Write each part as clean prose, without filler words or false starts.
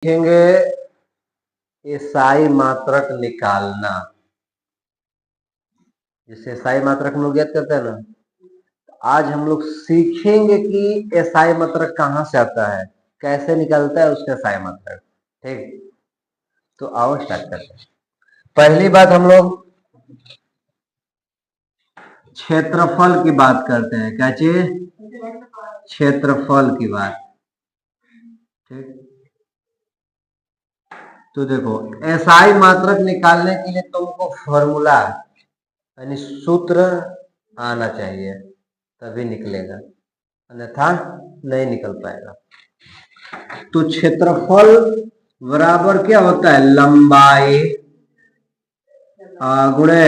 सीखेंगे एसआई मात्रक निकालना। जिससे एसआई मात्रक हम लोग याद करते हैं ना, आज हम लोग सीखेंगे कि एसआई मात्रक कहां से आता है, कैसे निकलता है उसका एसआई मात्रक। ठीक, तो आओ स्टार्ट करते हैं। पहली बात हम लोग क्षेत्रफल की बात करते हैं। क्या चीज? क्षेत्रफल की बात। ठीक, तो देखो एसआई मात्रक निकालने के लिए तुमको फॉर्मूला यानी सूत्र आना चाहिए, तभी निकलेगा, अन्यथा नहीं निकल पाएगा। तो क्षेत्रफल बराबर क्या होता है? लंबाई गुणे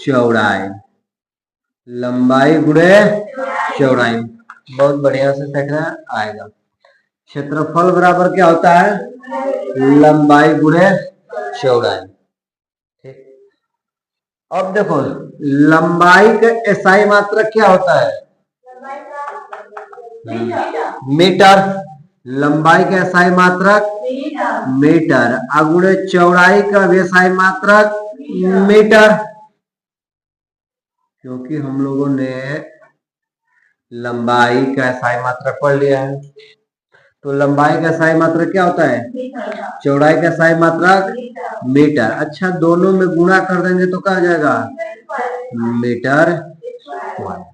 चौड़ाई। लंबाई गुणे चौड़ाई, बहुत बढ़िया से देखना आएगा। क्षेत्रफल बराबर क्या होता है? लंबाई गुणे चौड़ाई। ठीक, अब देखो लंबाई का एसआई मात्रक क्या होता है? मीटर। लंबाई का एसआई मात्रक मीटर, अगुणे चौड़ाई का एसआई मात्रक मीटर। क्योंकि हम लोगों ने लंबाई का एसआई मात्रक पढ़ लिया है, तो लंबाई का एसआई मात्रक क्या होता है? चौड़ाई का एसआई मात्रक मीटर। अच्छा, दोनों में गुणा कर देंगे तो क्या आ जाएगा? Metre square.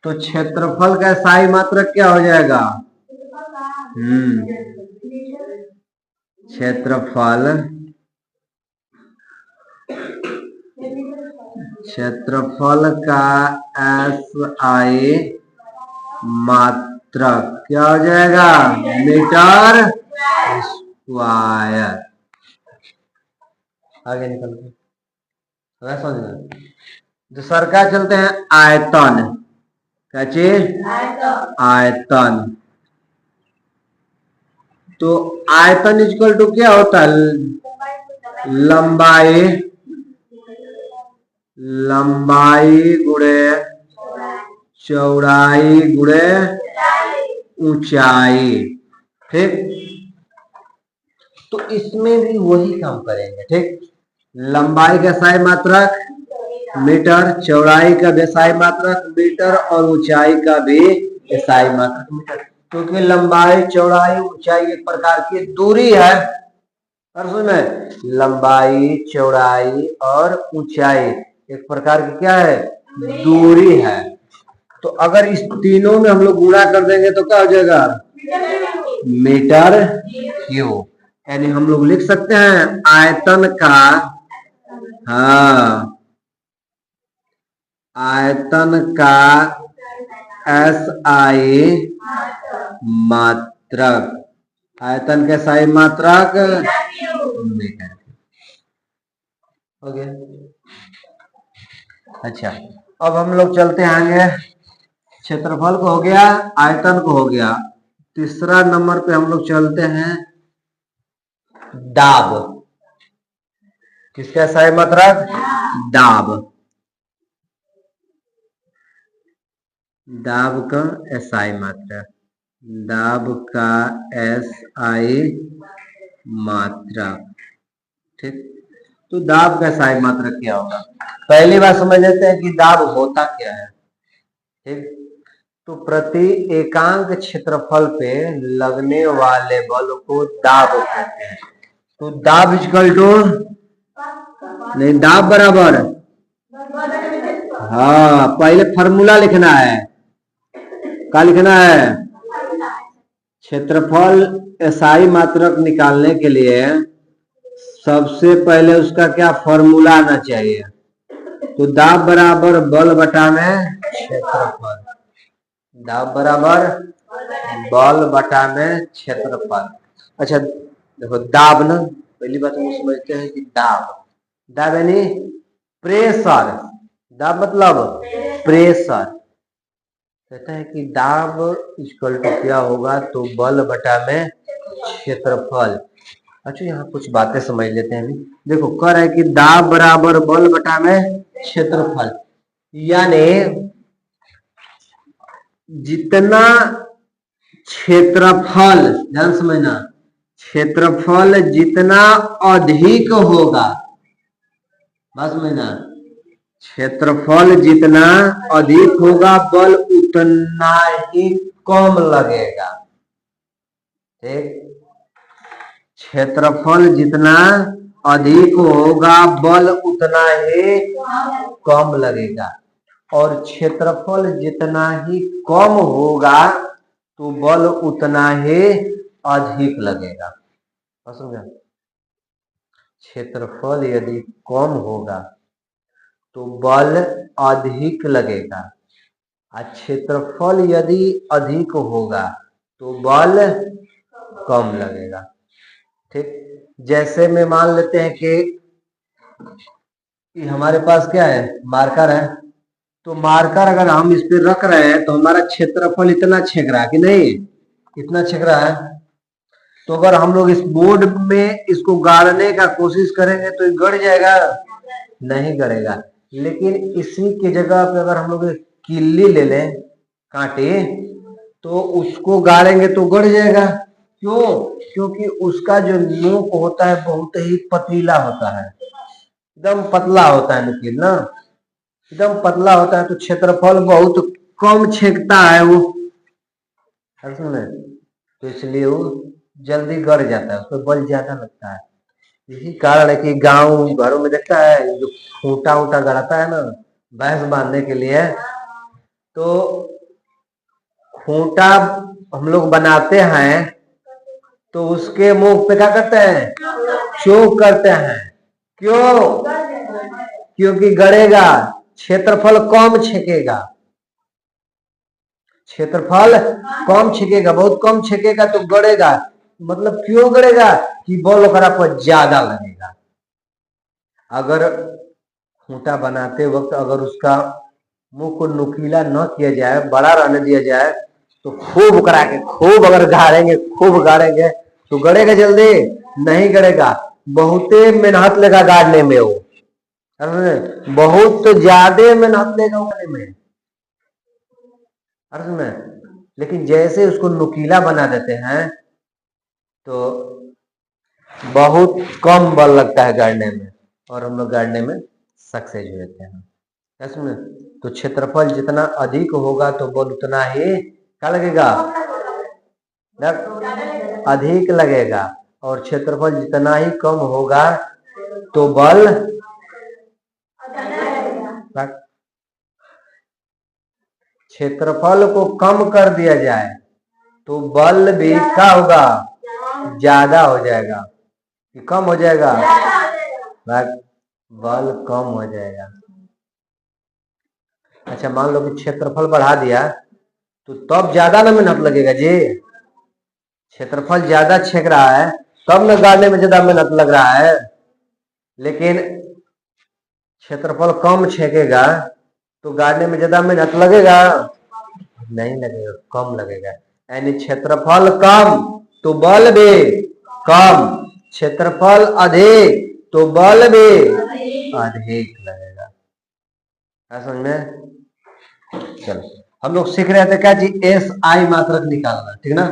तो क्षेत्रफल का एसआई मात्रक क्या हो जाएगा? क्षेत्रफल का एसआई मात्रक क्या हो जाएगा? Metre square. आगे निकलते समझना। दूसरा क्या चलते हैं? आयतन। क्या चीज? आयतन। तो आयतन इक्वल टू क्या होता है? लंबाई गुणे चौड़ाई गुणे ऊंचाई। ठीक, तो इसमें भी वही काम करेंगे। ठीक, लंबाई का एसआई मात्रक मीटर, चौड़ाई का एसआई मात्रक मीटर और ऊंचाई का भी एसआई मात्रक मीटर। क्योंकि लंबाई चौड़ाई ऊंचाई एक प्रकार की दूरी है। और सुन, लंबाई चौड़ाई और ऊंचाई एक प्रकार की क्या है? दूरी है। तो अगर इस तीनों में हम लोग गुणा कर देंगे तो क्या हो जाएगा? Metre cube. यानी हम लोग लिख सकते हैं आयतन का, हाँ, आयतन का एसआई मात्रक, आयतन का एसआई मात्रक मीटर। हो गया। अच्छा, अब हम लोग चलते हैं आगे। क्षेत्रफल को हो गया, आयतन को हो गया। तीसरा नंबर पे हम लोग चलते हैं दाब। किसका एसआई मात्रक? दाब। दाब का एसआई मात्रक, दाब का एसआई मात्रक। ठीक, तो दाब का एसआई मात्रक क्या होगा? पहली बात समझ लेते हैं कि दाब होता क्या है। ठीक, तो प्रति एकांक क्षेत्रफल पे लगने वाले बल को दाब कहते हैं। तो दाब इक्वल टू, नहीं, दाब बराबर, हाँ, पहले फॉर्मूला लिखना है। क्या लिखना है? क्षेत्रफल एसआई मात्रक निकालने के लिए सबसे पहले उसका क्या फॉर्मूला आना चाहिए? तो दाब बराबर बल बटा में क्षेत्रफल। दाब बराबर बल बटा में क्षेत्रफल। अच्छा देखो, दाब ना, पहली बात हम समझते हैं कि दाब, दाब यानी प्रेशर। दाब मतलब प्रेशर। कहता है कि दाब इक्वल टू क्या होगा? तो बल बटा में क्षेत्रफल। अच्छा, यहाँ कुछ बातें समझ लेते हैं अभी। देखो, कह रहा है कि दाब बराबर बल बटा में क्षेत्रफल, यानी जितना क्षेत्रफल, ध्यान समझना, क्षेत्रफल जितना अधिक होगा, बात समझना, क्षेत्रफल जितना अधिक होगा बल उतना ही कम लगेगा। ठीक, क्षेत्रफल जितना अधिक होगा बल उतना ही कम लगेगा, और क्षेत्रफल जितना ही कम होगा तो बल उतना ही अधिक लगेगा। समझा? क्षेत्रफल यदि कम होगा तो बल अधिक लगेगा, और क्षेत्रफल यदि अधिक होगा तो बल कम लगेगा। ठीक, जैसे में मान लेते हैं कि हमारे पास क्या है, मार्कर है, तो मार्कर अगर हम इस पे रख रहे हैं तो हमारा क्षेत्रफल इतना छेक रहा है कि नहीं, इतना छेक रहा है। तो अगर हम लोग इस बोर्ड में इसको गाड़ने का कोशिश करेंगे तो ये गड़ जाएगा, नहीं गड़ेगा। लेकिन इसी की जगह पे अगर हम लोग किल्ली ले लें, कांटे, तो उसको गाड़ेंगे तो गड़ जाएगा। क्यों? क्योंकि उसका जो नोक होता है बहुत ही पतलीला होता है, एकदम पतला होता है नुकील ना, एकदम पतला होता है, तो क्षेत्रफल बहुत कम छेकता है वो, तो इसलिए वो जल्दी गड़ जाता है, उसको बल ज्यादा लगता है। यही कारण है कि गांव घरों में देखता है जो खूंटा उटा गड़ाता है ना भैंस बांधने के लिए, तो खूंटा हम लोग बनाते हैं तो उसके मुंह पे क्या करते हैं, चोक करते हैं। क्यों? क्योंकि गड़ेगा, क्षेत्रफल कम छेकेगा, क्षेत्रफल कम छेकेगा, बहुत कम छेकेगा तो गड़ेगा। मतलब क्यों गड़ेगा? कि बल ओकरा पर ज्यादा लगेगा। अगर खूंटा बनाते वक्त अगर उसका मुंह को नुकीला न किया जाए, बड़ा रहने दिया जाए, तो खूब करा के खूब अगर गाड़ेंगे, खूब गाड़ेंगे तो गड़ेगा जल्दी? नहीं गड़ेगा, बहुते मेहनत लेगा गाड़ने में, वो बहुत ज्यादा मेहनत लेगा गाड़ने में, अर्थ में। लेकिन जैसे उसको नुकीला बना देते हैं तो बहुत कम बल लगता है गाड़ने में, और हम लोग गाड़ने में सक्सेस हो जाते हैं। इसमें तो क्षेत्रफल जितना अधिक होगा तो बल उतना ही क्या लगेगा, अधिक लगेगा, और क्षेत्रफल जितना ही कम होगा तो बल क्षेत्रफल को कम कर दिया जाए तो बल भी क्या होगा, ज्यादा हो जाएगा कि कम हो जाएगा, बल कम हो जाएगा। अच्छा, मान लो कि क्षेत्रफल बढ़ा दिया तो तब ज्यादा ना मेहनत लगेगा जी, क्षेत्रफल ज्यादा छेक रहा है तब न गाड़ने में ज्यादा मेहनत लग रहा है। लेकिन क्षेत्रफल कम छेकेगा तो गाड़ने में ज्यादा मेहनत लगेगा, नहीं लगेगा, कम लगेगा। यानी क्षेत्रफल कम तो बल भी कम, क्षेत्रफल अधिक तो बल भी अधिक लगेगा। समझ में? चलो, हम लोग सीख रहे थे क्या जी, एस आई मात्रक निकालना, ठीक ना।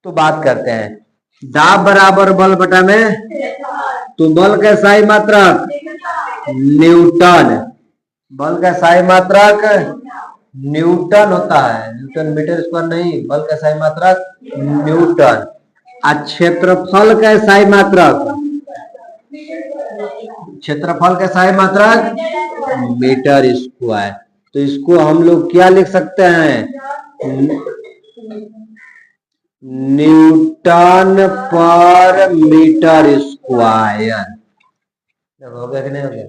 तो बात करते हैं, दाब बराबर बल बटा में, तो बल का SI मात्रक न्यूटन, बल का SI मात्रक न्यूटन होता है, न्यूटन मीटर स्क्वायर नहीं, बल का SI मात्रक न्यूटन। क्षेत्रफल का SI मात्रक, क्षेत्रफल का SI मात्रक मीटर स्क्वायर। तो इसको हम लोग क्या लिख सकते हैं, न्यूटन पर मीटर स्क्वायर। हो गया कि नहीं हो गया?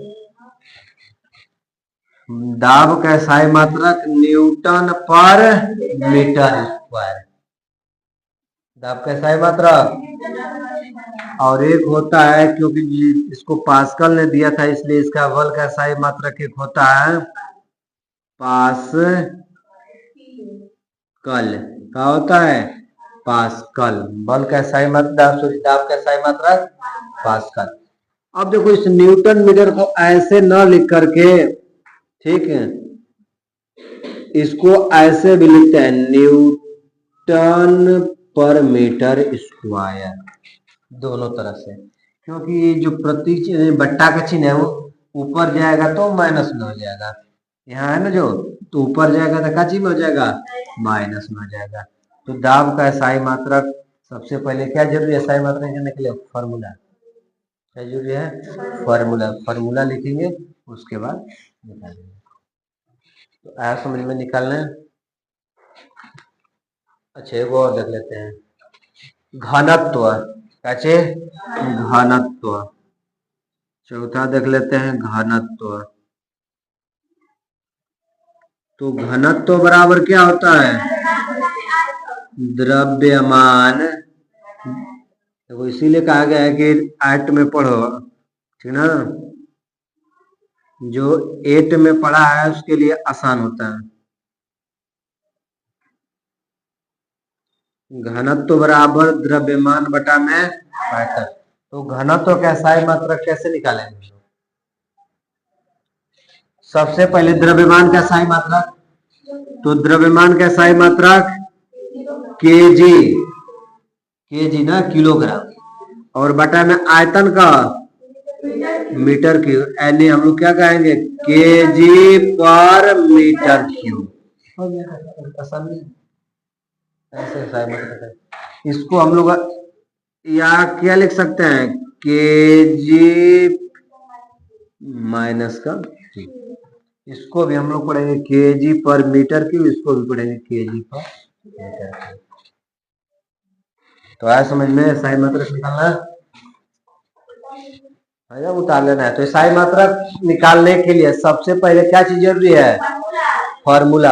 दाब का SI मात्रक न्यूटन पर मीटर स्क्वायर, दाब का SI मात्रक। और एक होता है, क्योंकि इसको पास्कल ने दिया था इसलिए इसका बल का SI मात्रक एक होता है पास्कल, क्या होता है, पास्कल। बल का SI मात्रक, दाब का SI मात्रक पास्कल। अब देखो, इस न्यूटन मीटर को ऐसे न लिख करके, ठीक है, इसको ऐसे भी लिखते हैं, न्यूटन टन पर मीटर स्क्वायर, दोनों तरह से, क्योंकि जो प्रति बट्टा का चिन्ह है वो ऊपर जाएगा तो माइनस में हो जाएगा, यहाँ है ना जो, तो ऊपर जाएगा तो क्या चीज में हो जाएगा, माइनस में हो जाएगा। तो दाब का SI मात्रक, सबसे पहले क्या जरूरी है SI मात्रक करने के लिए, फॉर्मूला। क्या जरूरी है, फॉर्मूला। फॉर्मूला लिखेंगे उसके बाद निकालेंगे। तो आया समझ में निकालना है। अच्छा वो और देख लेते हैं, घनत्व, कैसे, घनत्व। चौथा देख लेते हैं घनत्व। तो घनत्व बराबर क्या होता है, द्रव्यमान, तो इसीलिए कहा गया है कि 8 में पढ़ो, ठीक ना, जो 8 में पढ़ा है उसके लिए आसान होता है। घनत्व बराबर द्रव्यमान बटा में पैटर्न। तो घनत्व का SI मात्रक कैसे निकालेंगे, सबसे पहले द्रव्यमान का SI मात्रक, तो द्रव्यमान का SI मात्रक केजी, केजी ना, किलोग्राम, और बटा में आयतन का मीटर क्यूब, यानी हम लोग क्या कहेंगे, केजी पर मीटर क्यूब। ऐसे SI मात्रक है। इसको हम लोग या क्या लिख सकते हैं, केजी माइनस का जी, इसको भी हम लोग पढ़ेंगे केजी पर मीटर क्यूब, इसको भी पढ़ेंगे केजी पर मीटर क्यूब। तो आया समझ में, SI मात्रक निकालना है ना, उतार लेना है। तो SI मात्रक निकालने के लिए सबसे पहले क्या चीज जरूरी है, फॉर्मूला।